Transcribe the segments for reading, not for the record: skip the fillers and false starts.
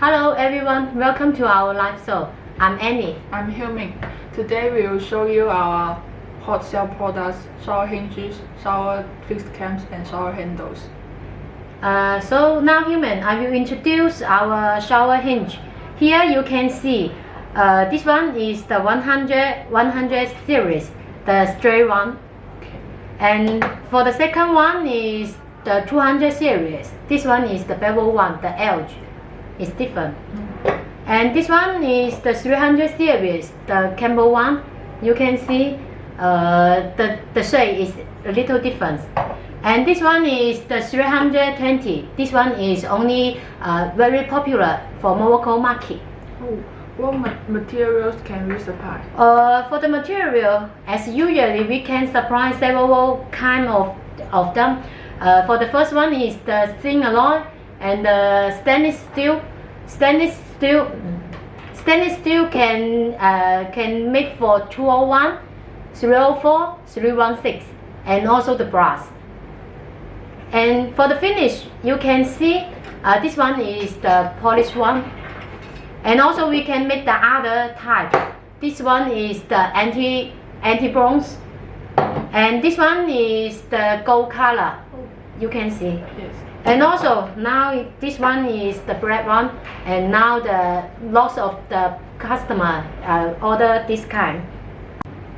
Hello everyone, welcome to our live show. I'm Annie. I'm Huming. Today we will show you our hot sale products, shower hinges, shower fixed cams and shower handles. So now Human, I will introduce our shower hinge. Here you can see, this one is the 100 series, the straight one. And for the second one is the 200 series. This one is the bevel one, the edge is different. And this one is the 300 series, the Campbell one. You can see the shade is a little different. And this one is the 320. This one is only very popular for Morocco market. Oh, what materials can we supply? For the material, as usually we can supply several kind of them. For the first one is the thin alloy and the stainless steel. Stainless steel can make for 201, 304, 316, and also the brass. And for the finish, you can see this one is the polished one. And also we can make the other type. This one is the anti-bronze, and this one is the gold color. You can see. Yes. And also now this one is the black one, and now the lots of the customer order this kind.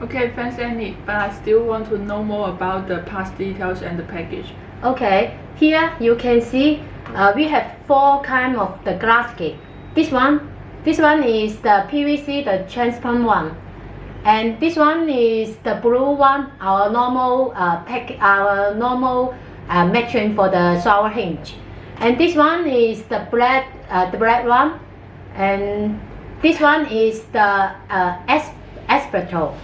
Okay, thanks Annie, but I still want to know more about the parts details and the package. Okay, here you can see we have 4 kind of the glass kit. This one is the PVC, the transparent one, and this one is the blue one, our normal matching for the shower hinge. And this one is the black one, and this one is the asbestos.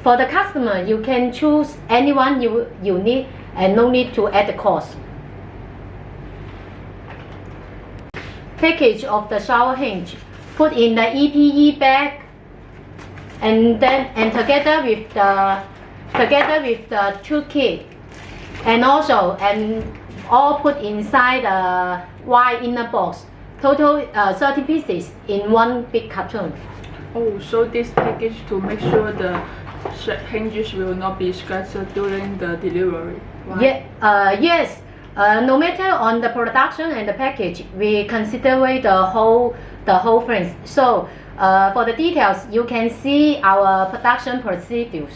For the customer, you can choose anyone you need, and no need to add the cost. Package of the shower hinge, put in the EPE bag, and together with the toolkit, and all put inside the white inner box. Total 30 pieces in one big carton. Oh, so this package to make sure the hinges will not be scratched during the delivery. Right? Yeah. Yes. No matter on the production and the package, we consider the whole thing. So for the details, you can see our production procedures.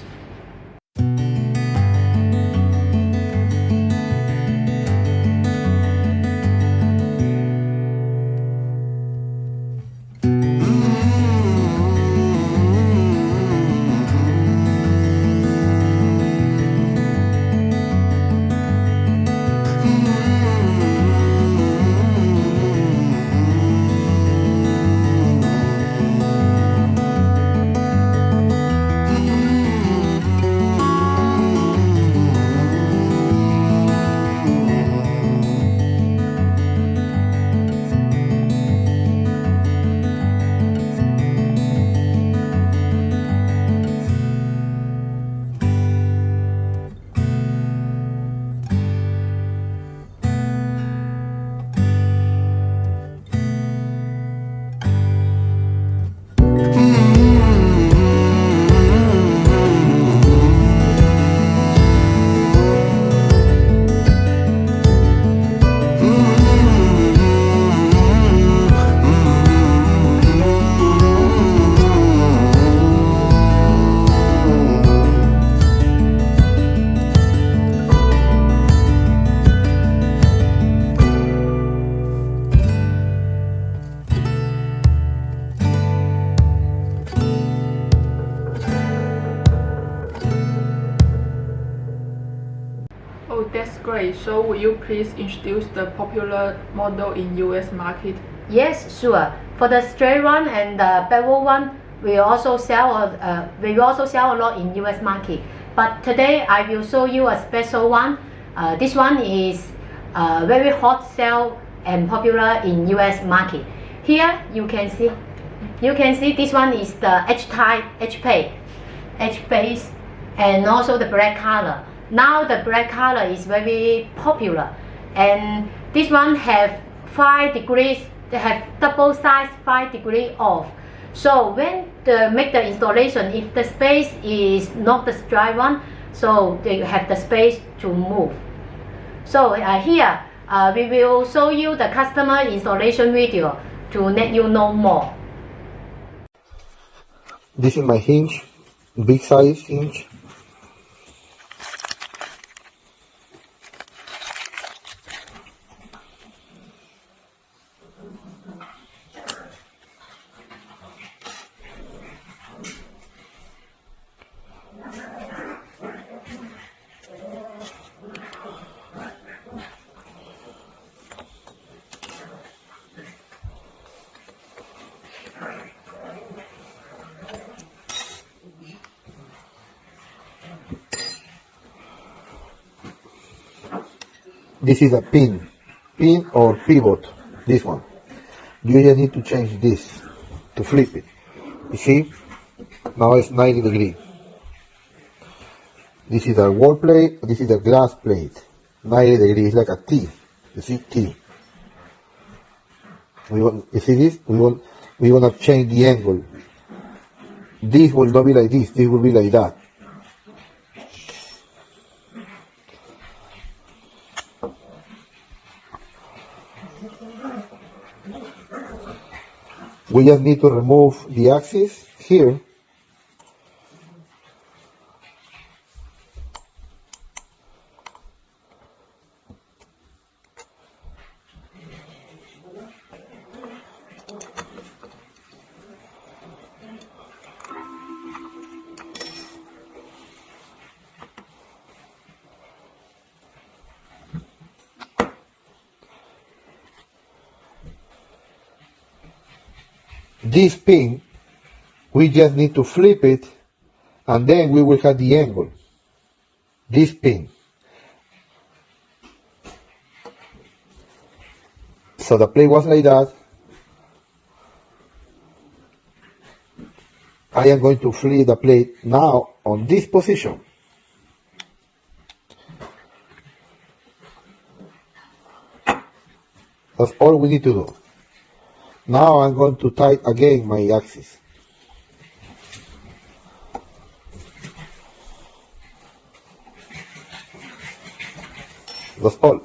Oh, that's great. So will you please introduce the popular model in US market? Yes, sure. For the straight one and the bevel one, we also sell a lot in US market. But today I will show you a special one. This one is very hot sale and popular in US market. Here you can see this one is the H-type, H-base, and also the black color. Now the black color is very popular, and this one have 5 degrees they have double size 5-degree off. So when make the installation, if the space is not the straight one, so they have the space to move. So here we will show you the customer installation video to let you know more. This is my hinge, big size hinge. This is a pin or pivot, this one. You just need to change this, to flip it. You see, now it's 90 degrees. This is a wall plate, this is a glass plate. 90 degrees, like a T. You see, T. You see this? We want to change the angle. This will not be like this will be like that. We just need to remove the axis here. This pin, we just need to flip it, and then we will have the angle. This pin. So the plate was like that. I am going to flip the plate now on this position. That's all we need to do. Now I'm going to tighten again my axis. That's all.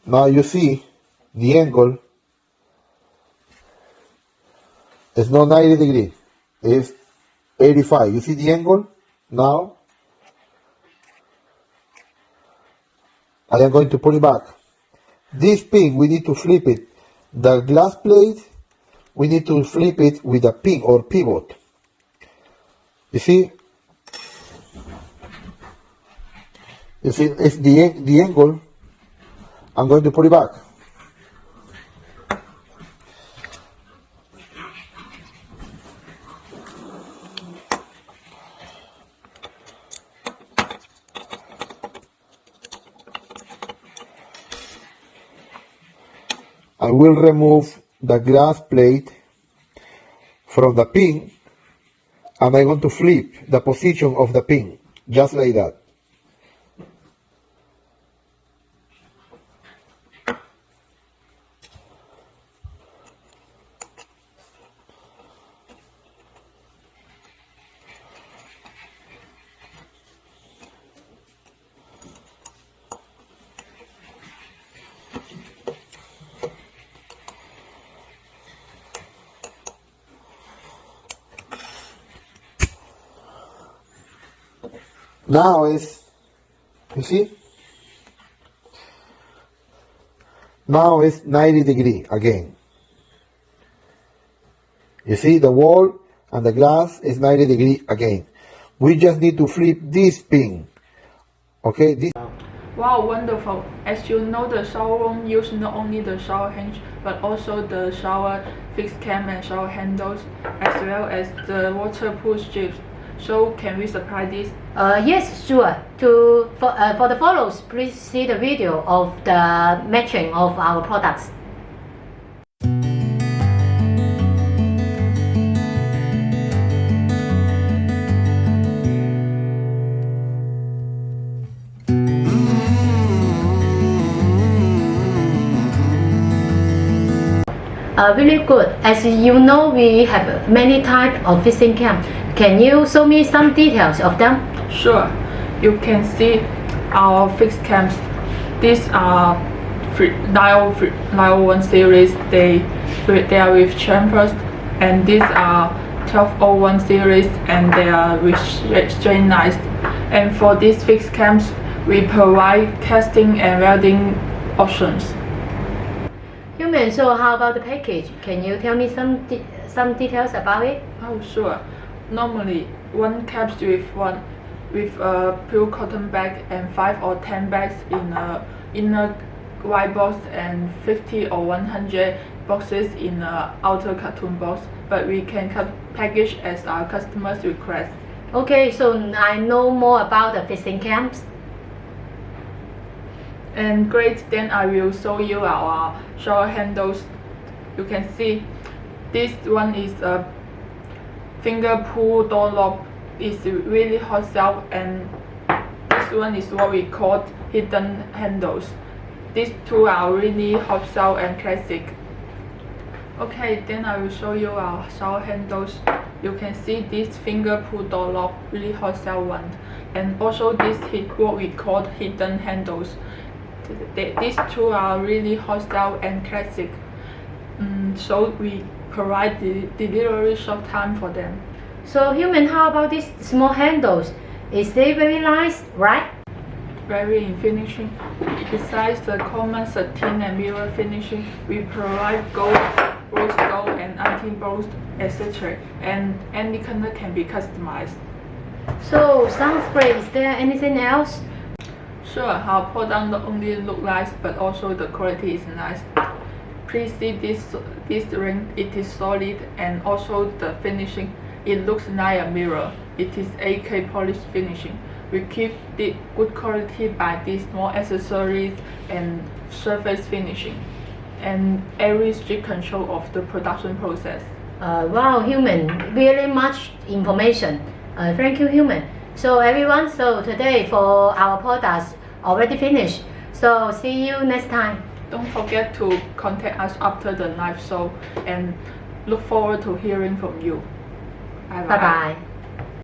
Now you see the angle is not 90 degrees, it's 85. You see the angle? Now I am going to put it back. This pin, we need to flip it. The glass plate, we need to flip it with a pin or pivot. You see? You see, it's the angle. I'm going to put it back. I will remove the glass plate from the pin, and I'm going to flip the position of the pin, just like that. Now is, you see? Now it's 90 degrees again. You see the wall and the glass is 90 degrees again. We just need to flip this pin. Okay? This. Wow, wonderful. As you know, the shower room uses not only the shower hinge, but also the shower fixed cam and shower handles, as well as the waterproof strips. So can we supply this? Yes, sure. For the follows, please see the video of the matching of our products. Mm-hmm. Really good. As you know, we have many types of fishing cam. Can you show me some details of them? Sure, you can see our fixed cams. These are 901 series. They are with chambers, and these are 1201 series, and they are with strain knives. And for these fixed cams, we provide casting and welding options. Human, so how about the package? Can you tell me some details about it? Oh, sure. Normally, one caps with a pure cotton bag and 5 or 10 bags in a white box, and 50 or 100 boxes in a outer carton box. But we can package as our customers request. Okay, so I know more about the fishing camps. And great, then I will show you our shower handles. You can see this one is a finger pull door lock. It's really hot sell, and this one is what we call hidden handles. These two are really hot sell and classic. Okay, then I will show you our shower handles. You can see this finger pull door lock, really hot sell one, and also this what we call hidden handles. These two are really hot style and classic, so we provide the delivery short time for them. So Human, how about these small handles? Is they very nice, right? Very in finishing. Besides the common satin and mirror finishing, we provide gold, rose gold, and anti-rose, etc. And any color can be customized. So sounds great. Is there anything else? Sure, our product not only look nice, but also the quality is nice. Please see this ring. It is solid, and also the finishing. It looks like a mirror. It is 8K polish finishing. We keep the good quality by these small accessories and surface finishing, and every strict control of the production process. Wow, Human, really much information. Thank you, Human. So everyone, so today for our products already finished. So see you next time. Don't forget to contact us after the live show, and look forward to hearing from you. Bye Bye bye.